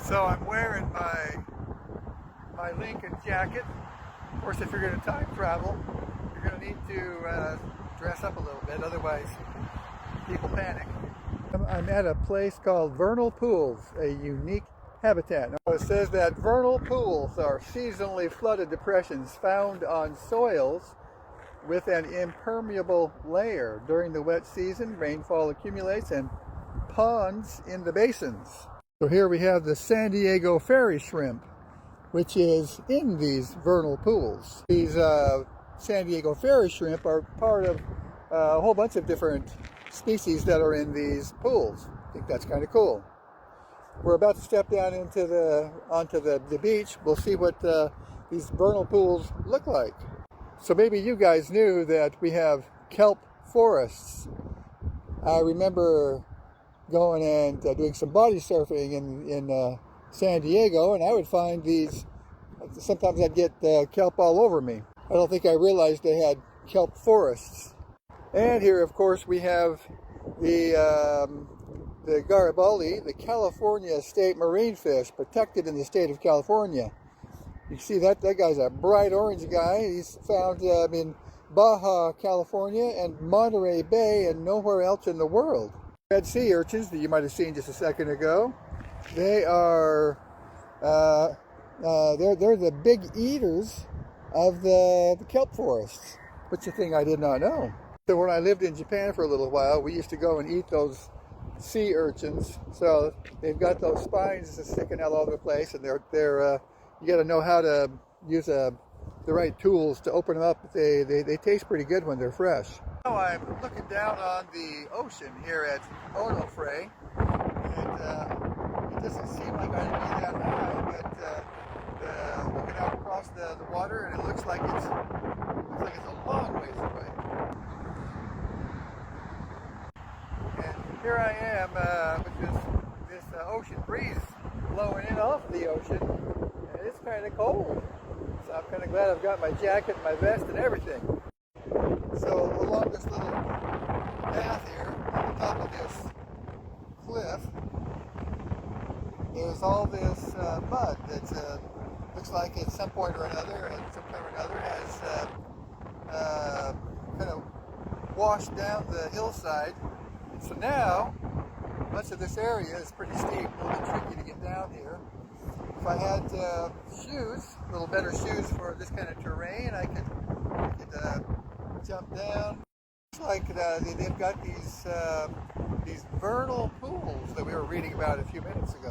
So I'm wearing my Lincoln jacket. Of course, if you're going to time travel, you're going to need to dress up a little bit, otherwise people panic. I'm at a place called Vernal Pools, a unique habitat. Now, it says that vernal pools are seasonally flooded depressions found on soils with an impermeable layer. During the wet season, rainfall accumulates and ponds in the basins. So here we have the San Diego fairy shrimp, which is in these vernal pools. These San Diego fairy shrimp are part of a whole bunch of different species that are in these pools. I think that's kind of cool. We're about to step down onto the beach. We'll see what these vernal pools look like. So maybe you guys knew that we have kelp forests. I remember going and doing some body surfing in San Diego, and I would find these, sometimes I'd get kelp all over me. I don't think I realized they had kelp forests. And here, of course, we have the Garibaldi, the California state marine fish, protected in the state of California. You see that guy's a bright orange guy. He's found in Baja, California, and Monterey Bay, and nowhere else in the world. Red sea urchins that you might have seen just a second ago. They are they're the big eaters of the kelp forests, which is a thing I did not know. So when I lived in Japan for a little while, we used to go and eat those sea urchins. So they've got those spines sticking out all over the place, and they're you got to know how to use the right tools to open them up. They taste pretty good when they're fresh. Now I'm looking down on the ocean here at Onofre, and it doesn't seem like I'd be that high, but looking out across the water, and it looks like it's a long ways away. And here I am with this ocean breeze blowing in off the ocean, and it's kind of cold. So I'm kind of glad I've got my jacket, my vest, and everything. So along this little path here, on the top of this cliff, there's all this mud that looks like at some point or another, has kind of washed down the hillside. And so now, much of this area is pretty steep, a little bit tricky to get down here. If I had shoes, a little better shoes for this kind of terrain, I could jump down. Looks like they've got these vernal pools that we were reading about a few minutes ago.